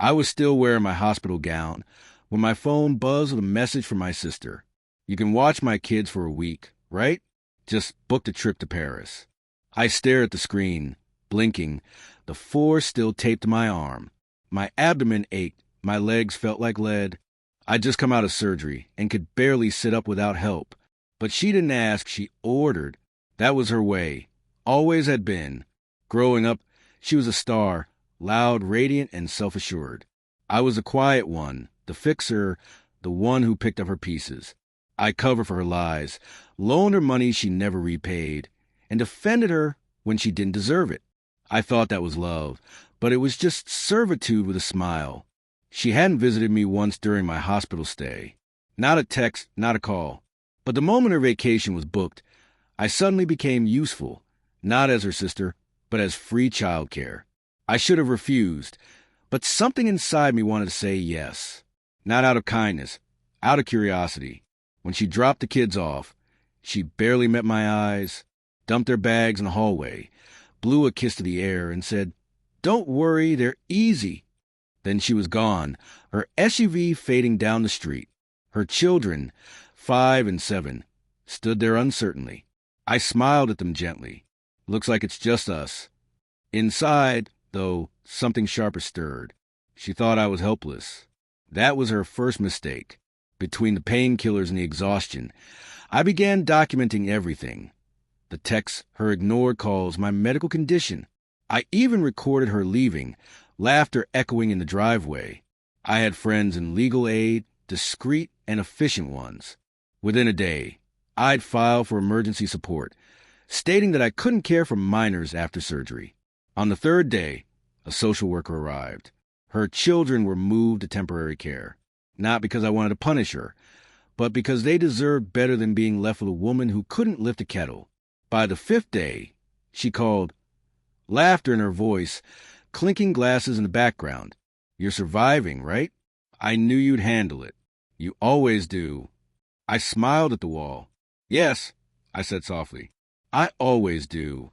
I was still wearing my hospital gown when my phone buzzed with a message from my sister. "You can watch my kids for a week, right? Just booked a trip to Paris." I stared at the screen, blinking, the force still taped to my arm. My abdomen ached, my legs felt like lead. I'd just come out of surgery and could barely sit up without help. But she didn't ask, she ordered. That was her way. Always had been. Growing up, she was a star, loud, radiant, and self-assured. I was the quiet one, the fixer, the one who picked up her pieces. I covered for her lies, loaned her money she never repaid, and defended her when she didn't deserve it. I thought that was love, but it was just servitude with a smile. She hadn't visited me once during my hospital stay. Not a text, not a call. But the moment her vacation was booked, I suddenly became useful, not as her sister, but as free childcare. I should have refused, but something inside me wanted to say yes. Not out of kindness, out of curiosity. When she dropped the kids off, she barely met my eyes, dumped their bags in the hallway, blew a kiss to the air, and said, "Don't worry, they're easy." Then she was gone, her SUV fading down the street. Her children, 5 and 7, stood there uncertainly. I smiled at them gently. "Looks like it's just us." Inside, though, something sharper stirred. She thought I was helpless. That was her first mistake. Between the painkillers and the exhaustion, I began documenting everything. The texts, her ignored calls, my medical condition. I even recorded her leaving, laughter echoing in the driveway. I had friends in legal aid, discreet and efficient ones. Within a day, I'd file for emergency support, stating that I couldn't care for minors after surgery. On the third day, a social worker arrived. Her children were moved to temporary care, not because I wanted to punish her, but because they deserved better than being left with a woman who couldn't lift a kettle. By the 5th day, she called, laughter in her voice, clinking glasses in the background. "You're surviving, right? I knew you'd handle it. You always do." I smiled at the wall. "Yes," I said softly. "I always do."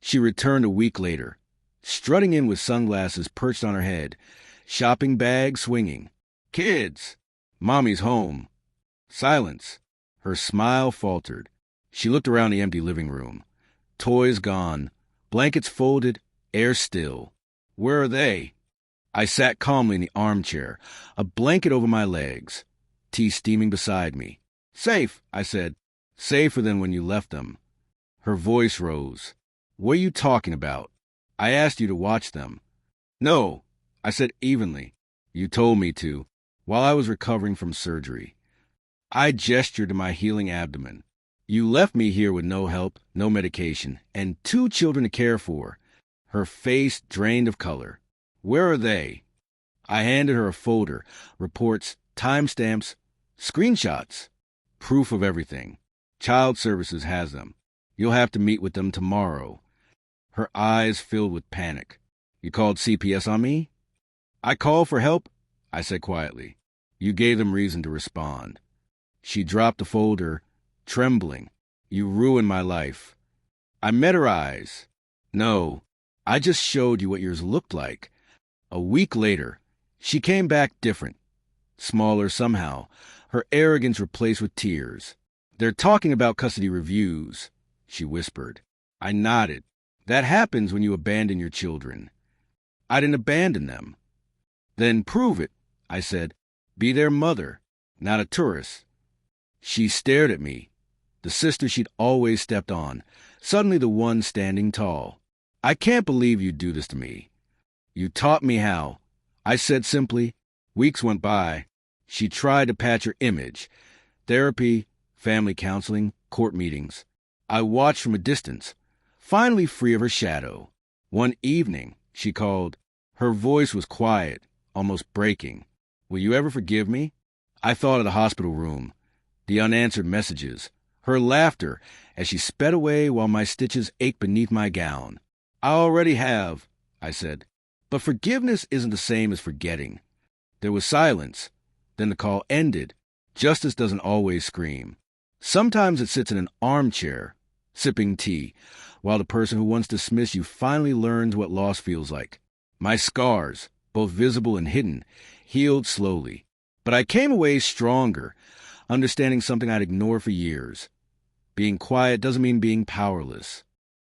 She returned a week later, strutting in with sunglasses perched on her head, shopping bag swinging. "Kids! Mommy's home." Silence. Her smile faltered. She looked around the empty living room. Toys gone, blankets folded, air still. "Where are they?" I sat calmly in the armchair, a blanket over my legs, tea steaming beside me. "Safe," I said. "Safer than when you left them." Her voice rose. "What are you talking about? I asked you to watch them." "No," I said evenly. "You told me to, while I was recovering from surgery." I gestured to my healing abdomen. "You left me here with no help, no medication, and 2 children to care for." Her face drained of color. "Where are they?" I handed her a folder, reports, timestamps, screenshots, proof of everything. Child Services has them. You'll have to meet with them tomorrow. Her eyes filled with panic. "You called CPS on me?" "I called for help," I said quietly. "You gave them reason to respond." She dropped the folder, trembling. "You ruined my life." I met her eyes. "No, I just showed you what yours looked like." A week later, she came back different. Smaller somehow, her arrogance replaced with tears. "They're talking about custody reviews," she whispered. I nodded. "That happens when you abandon your children." "I didn't abandon them." "Then prove it," I said. "Be their mother, not a tourist." She stared at me, the sister she'd always stepped on, suddenly the one standing tall. "I can't believe you'd do this to me." "You taught me how," I said simply. Weeks went by. She tried to patch her image. Therapy, family counseling, court meetings. I watched from a distance, finally free of her shadow. One evening, she called. Her voice was quiet, almost breaking. "Will you ever forgive me?" I thought of the hospital room, the unanswered messages, her laughter as she sped away while my stitches ached beneath my gown. "I already have," I said. "But forgiveness isn't the same as forgetting." There was silence. Then the call ended. Justice doesn't always scream. Sometimes it sits in an armchair, sipping tea, while the person who once dismissed you finally learns what loss feels like. My scars, both visible and hidden, healed slowly. But I came away stronger, understanding something I'd ignored for years. Being quiet doesn't mean being powerless.